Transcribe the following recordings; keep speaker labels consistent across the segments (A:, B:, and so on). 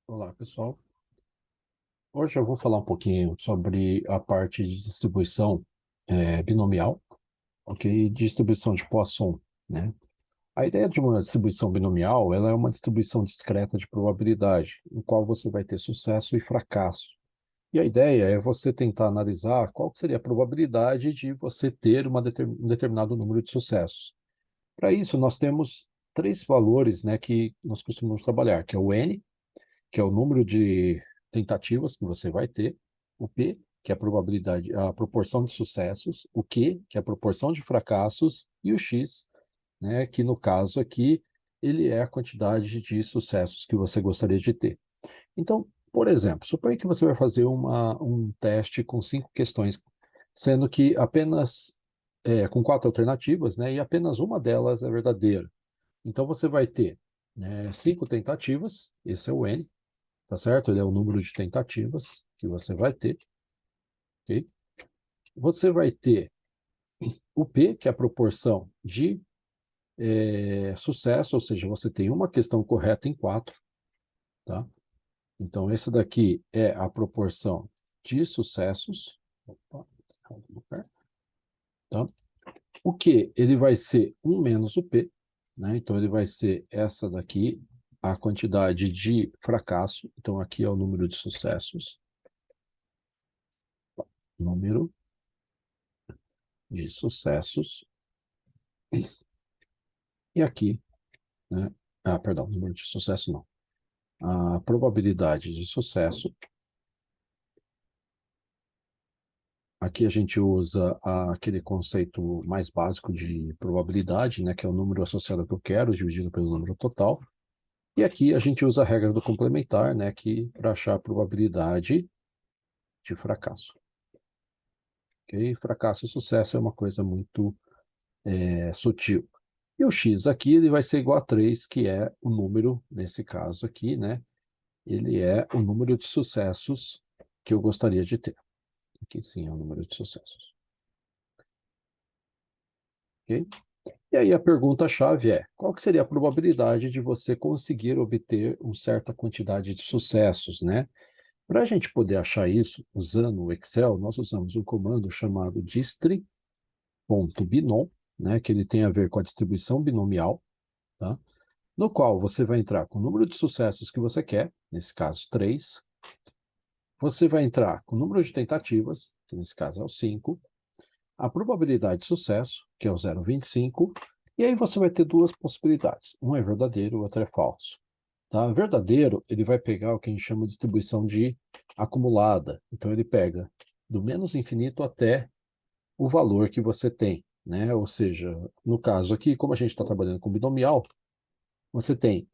A: Olá, pessoal. Hoje eu vou falar um pouquinho sobre a parte de distribuição binomial, ok? Distribuição de Poisson, né? A ideia de uma distribuição binomial, ela é uma distribuição discreta de probabilidade, em qual você vai ter sucesso e fracasso. E a ideia é você tentar analisar qual que seria a probabilidade de você ter um determinado número de sucessos. Para isso, nós temos três valores, né, que nós costumamos trabalhar, que é o n, que é o número de tentativas que você vai ter, o P, que é a probabilidade, a proporção de sucessos, o Q, que é a proporção de fracassos, e o X, né, que no caso aqui, ele é a quantidade de sucessos que você gostaria de ter. Então, por exemplo, suponha que você vai fazer um teste com 5 questões, sendo que apenas com 4 alternativas, né, e apenas uma delas é verdadeira. Então, você vai ter 5 tentativas, esse é o N, tá certo? Ele é o número de tentativas que você vai ter, ok? Você vai ter o P, que é a proporção de sucesso, ou seja, você tem uma questão correta em 4, tá? Então, esse daqui é a proporção de sucessos. Opa, tá? O Q, ele vai ser 1 menos o P, né? Então, ele vai ser essa daqui, a quantidade de fracasso. Então, aqui é o número de sucessos. Número de sucessos. E aqui, né? Perdão, número de sucesso não. A probabilidade de sucesso. Aqui a gente usa aquele conceito mais básico de probabilidade, né, que é o número associado ao que eu quero, dividido pelo número total. E aqui a gente usa a regra do complementar, né, que para achar a probabilidade de fracasso. Okay? Fracasso e sucesso é uma coisa muito sutil. E o x aqui ele vai ser igual a 3, que é o número, nesse caso aqui, né, ele é o número de sucessos que eu gostaria de ter. Aqui sim é o número de sucessos. Ok? E aí a pergunta-chave é, qual que seria a probabilidade de você conseguir obter uma certa quantidade de sucessos, né? Para a gente poder achar isso, usando o Excel, nós usamos um comando chamado distri.binom, né, que ele tem a ver com a distribuição binomial, tá? No qual você vai entrar com o número de sucessos que você quer, nesse caso 3. Você vai entrar com o número de tentativas, que nesse caso é o 5, a probabilidade de sucesso, que é o 0,25, e aí você vai ter duas possibilidades. Um é verdadeiro, o outro é falso. Tá? Verdadeiro, ele vai pegar o que a gente chama de distribuição de acumulada. Então, ele pega do menos infinito até o valor que você tem, né? Ou seja, no caso aqui, como a gente está trabalhando com binomial, você tem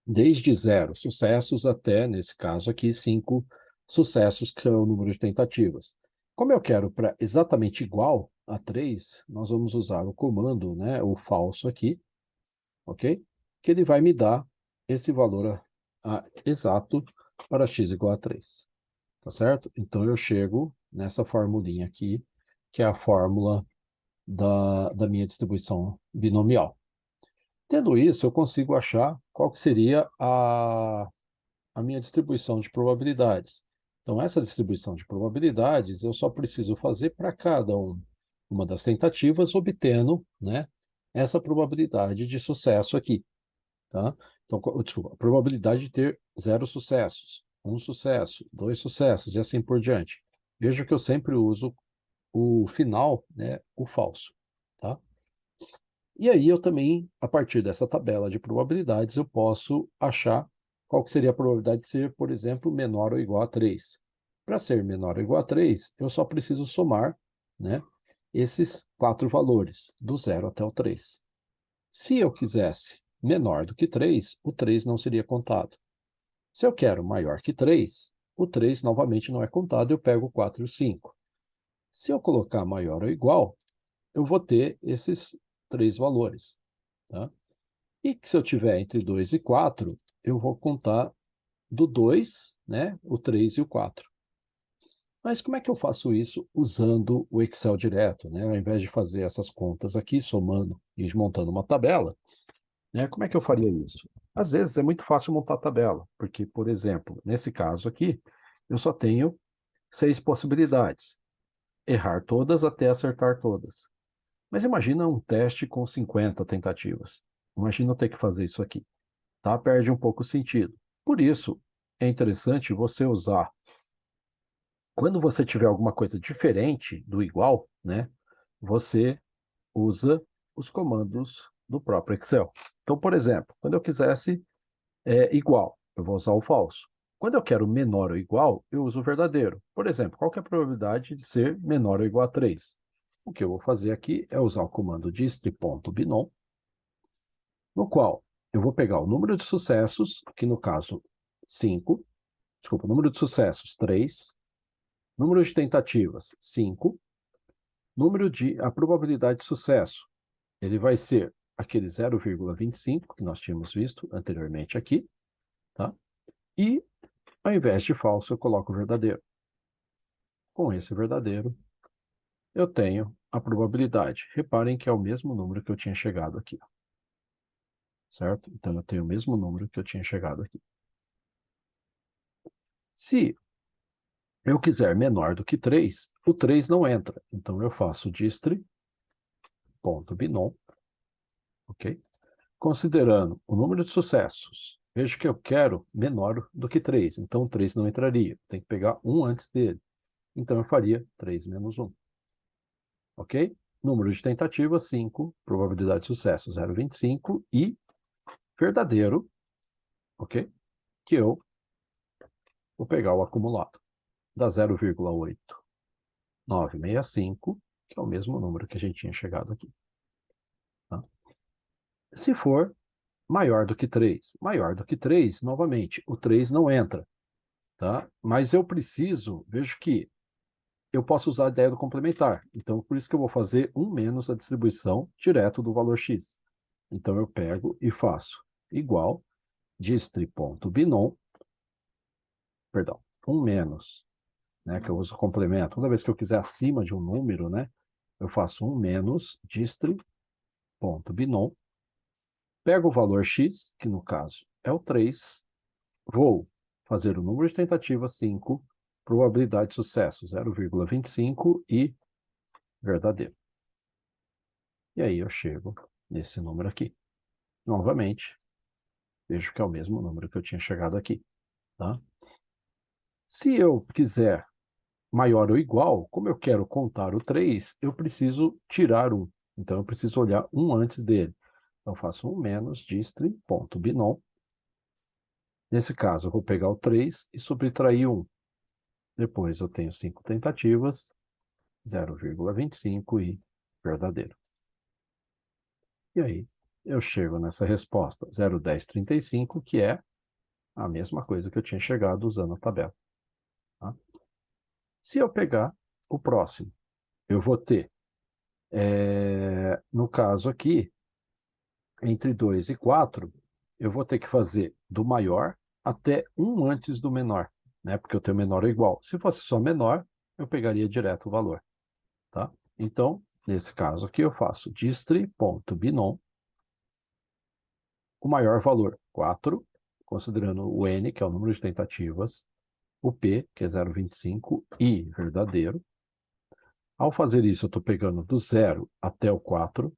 A: desde 0 sucessos até, nesse caso aqui, 5 sucessos, que são o número de tentativas. Como eu quero para exatamente igual a 3, nós vamos usar o comando, né, o falso aqui, ok? Que ele vai me dar esse valor exato para x igual a 3, tá certo? Então eu chego nessa formulinha aqui, que é a fórmula da minha distribuição binomial. Tendo isso, eu consigo achar qual que seria a minha distribuição de probabilidades. Então, essa distribuição de probabilidades eu só preciso fazer para cada uma das tentativas, obtendo, né, essa probabilidade de sucesso aqui. Tá? Então, desculpa, a probabilidade de ter 0 sucessos, 1 sucesso, 2 sucessos e assim por diante. Veja que eu sempre uso o final, né, o falso. Tá? E aí eu também, a partir dessa tabela de probabilidades, eu posso achar qual que seria a probabilidade de ser, por exemplo, menor ou igual a 3. Para ser menor ou igual a 3, eu só preciso somar, né, esses 4 valores, do 0 até o 3. Se eu quisesse menor do que 3, o 3 não seria contado. Se eu quero maior que 3, o 3 novamente não é contado, eu pego o 4 e o 5. Se eu colocar maior ou igual, eu vou ter esses 3 valores. Tá? E que se eu tiver entre 2 e 4, eu vou contar do 2, né, o 3 e o 4. Mas como é que eu faço isso usando o Excel direto, né? Ao invés de fazer essas contas aqui, somando e montando uma tabela, né? Como é que eu faria isso? Às vezes é muito fácil montar a tabela, porque, por exemplo, nesse caso aqui, eu só tenho 6 possibilidades. Errar todas até acertar todas. Mas imagina um teste com 50 tentativas. Imagina eu ter que fazer isso aqui. Tá? Perde um pouco o sentido. Por isso, é interessante você usar, quando você tiver alguma coisa diferente do igual, né? Você usa os comandos do próprio Excel. Então, por exemplo, quando eu quisesse igual, eu vou usar o falso. Quando eu quero menor ou igual, eu uso o verdadeiro. Por exemplo, qual que é a probabilidade de ser menor ou igual a 3? O que eu vou fazer aqui é usar o comando dist.binom, no qual eu vou pegar o número de sucessos, que no caso 5, desculpa, o número de sucessos 3, número de tentativas 5, a probabilidade de sucesso, ele vai ser aquele 0,25 que nós tínhamos visto anteriormente aqui, tá? E ao invés de falso, eu coloco verdadeiro. Com esse verdadeiro, eu tenho a probabilidade. Reparem que é o mesmo número que eu tinha chegado aqui, certo? Então, eu tenho o mesmo número que eu tinha chegado aqui. Se eu quiser menor do que 3, o 3 não entra. Então, eu faço dist.binom, ok? Considerando o número de sucessos, vejo que eu quero menor do que 3, então o 3 não entraria. Tem que pegar 1 antes dele. Então, eu faria 3 menos 1. Ok? Número de tentativas, 5. Probabilidade de sucesso, 0,25. E verdadeiro, ok? Que eu vou pegar o acumulado. Dá 0,8965, que é o mesmo número que a gente tinha chegado aqui. Tá? Se for maior do que 3, novamente, o 3 não entra. Tá? Mas eu preciso, vejo que eu posso usar a ideia do complementar. Então, por isso que eu vou fazer 1 menos a distribuição direto do valor x. Então, eu pego e faço igual dist.binom, perdão, 1 menos, né, que eu uso complemento. Toda vez que eu quiser acima de um número, né, eu faço 1 menos dist.binom, pego o valor x, que no caso é o 3, vou fazer o número de tentativas 5, probabilidade de sucesso 0,25 e verdadeiro. E aí eu chego nesse número aqui. Novamente, vejo que é o mesmo número que eu tinha chegado aqui. Tá? Se eu quiser maior ou igual, como eu quero contar o 3, eu preciso tirar 1. Então, eu preciso olhar 1 antes dele. Então, eu faço 1 menos dist.binom. Nesse caso, eu vou pegar o 3 e subtrair 1. Depois, eu tenho 5 tentativas, 0,25 e verdadeiro. E aí, eu chego nessa resposta, 0,1035, que é a mesma coisa que eu tinha chegado usando a tabela. Tá? Se eu pegar o próximo, eu vou ter, no caso aqui, entre 2 e 4, eu vou ter que fazer do maior até 1 antes do menor, né? Porque eu tenho menor ou igual. Se fosse só menor, eu pegaria direto o valor. Tá? Então, nesse caso aqui, eu faço dist.binom, o maior valor, 4, considerando o n, que é o número de tentativas, o p, que é 0,25, e verdadeiro. Ao fazer isso, eu estou pegando do 0 até o 4,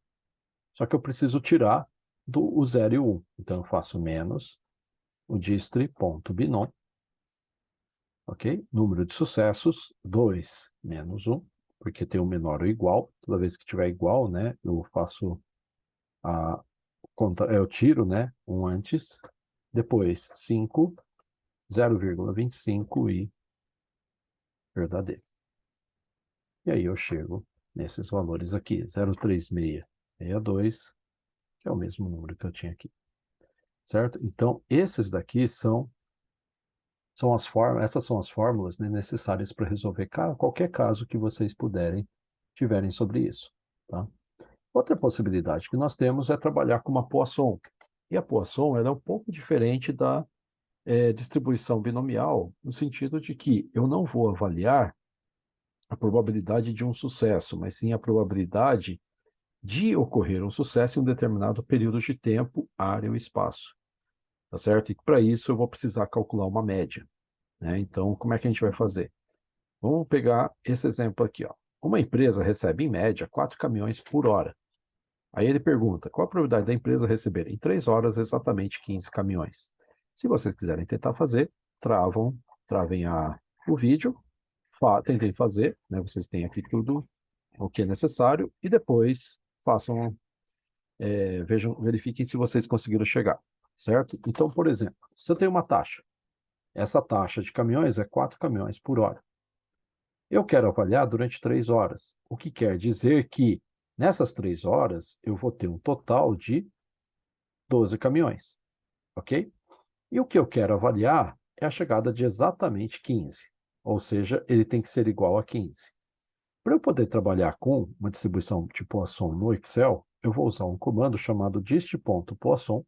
A: só que eu preciso tirar o 0 e o 1. Então, eu faço menos o dist.binom, ok? Número de sucessos, 2 menos 1, porque tem o menor ou igual. Toda vez que tiver igual, né, eu faço a conta, eu tiro, né, 1 antes. Depois, 5, 0,25 e verdadeiro. E aí eu chego nesses valores aqui, 0,3662, que é o mesmo número que eu tinha aqui. Certo? Então, esses daqui são as fórmulas, essas são as fórmulas, né, necessárias para resolver qualquer caso que vocês tiverem sobre isso. Tá? Outra possibilidade que nós temos é trabalhar com uma Poisson. E a Poisson ela é um pouco diferente da distribuição binomial, no sentido de que eu não vou avaliar a probabilidade de um sucesso, mas sim a probabilidade de ocorrer um sucesso em um determinado período de tempo, área ou espaço. Tá certo? E para isso eu vou precisar calcular uma média, né? Então, como é que a gente vai fazer? Vamos pegar esse exemplo aqui, ó. Uma empresa recebe, em média, 4 caminhões por hora. Aí ele pergunta, qual a probabilidade da empresa receber em 3 horas exatamente 15 caminhões? Se vocês quiserem tentar fazer, travem o vídeo, tentem fazer, né? Vocês têm aqui tudo o que é necessário e depois verifiquem se vocês conseguiram chegar, certo? Então, por exemplo, se eu tenho uma taxa, essa taxa de caminhões é 4 caminhões por hora. Eu quero avaliar durante 3 horas, o que quer dizer que nessas 3 horas eu vou ter um total de 12 caminhões, ok? E o que eu quero avaliar é a chegada de exatamente 15, ou seja, ele tem que ser igual a 15. Para eu poder trabalhar com uma distribuição de Poisson no Excel, eu vou usar um comando chamado dist.poisson,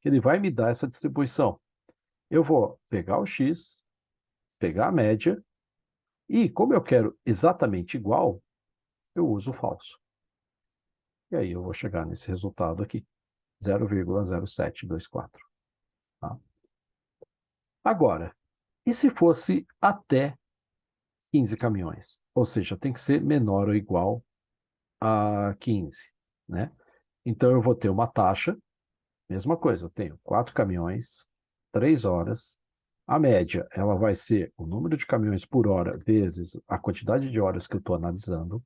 A: que ele vai me dar essa distribuição. Eu vou pegar o x, pegar a média, e como eu quero exatamente igual, eu uso o falso. E aí eu vou chegar nesse resultado aqui, 0,0724. Tá? Agora, e se fosse até 15 caminhões? Ou seja, tem que ser menor ou igual a 15, né? Então eu vou ter uma taxa, mesma coisa, eu tenho 4 caminhões, 3 horas. A média, ela vai ser o número de caminhões por hora vezes a quantidade de horas que eu estou analisando.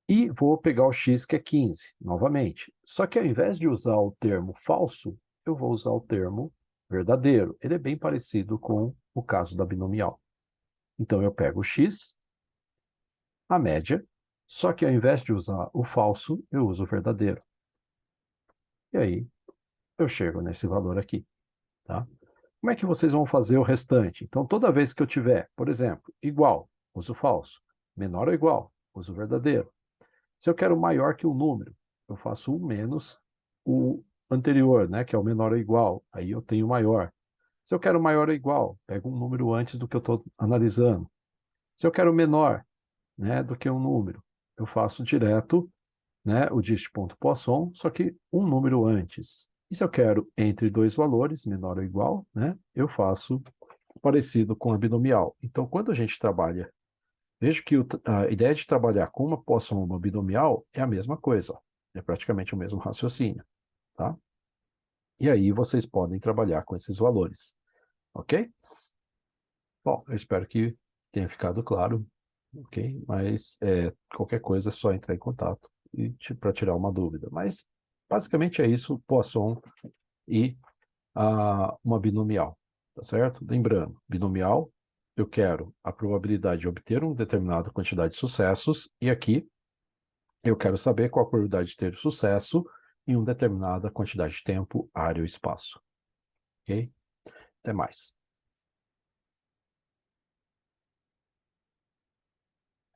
A: E vou pegar o x, que é 15, novamente. Só que ao invés de usar o termo falso, eu vou usar o termo verdadeiro. Ele é bem parecido com o caso da binomial. Então eu pego o x, a média, só que ao invés de usar o falso, eu uso o verdadeiro. E aí eu chego nesse valor aqui, tá? Como é que vocês vão fazer o restante? Então, toda vez que eu tiver, por exemplo, igual, uso falso. Menor ou igual, uso verdadeiro. Se eu quero maior que um número, eu faço 1 menos o anterior, né, que é o menor ou igual. Aí eu tenho maior. Se eu quero maior ou igual, pego um número antes do que eu estou analisando. Se eu quero menor, né, do que um número, eu faço direto, né, o dist.poisson, só que um número antes. E se eu quero entre dois valores, menor ou igual, né, eu faço parecido com a binomial. Então, quando a gente trabalha, vejo que a ideia de trabalhar com uma Poisson ou uma binomial é a mesma coisa, ó. É praticamente o mesmo raciocínio, tá? E aí vocês podem trabalhar com esses valores, ok? Bom, eu espero que tenha ficado claro, ok? Mas qualquer coisa é só entrar em contato para tirar uma dúvida. Mas basicamente é isso, Poisson e uma binomial, tá certo? Lembrando, binomial, eu quero a probabilidade de obter uma determinada quantidade de sucessos, e aqui eu quero saber qual a probabilidade de ter sucesso em uma determinada quantidade de tempo, área ou espaço. Ok? Até mais.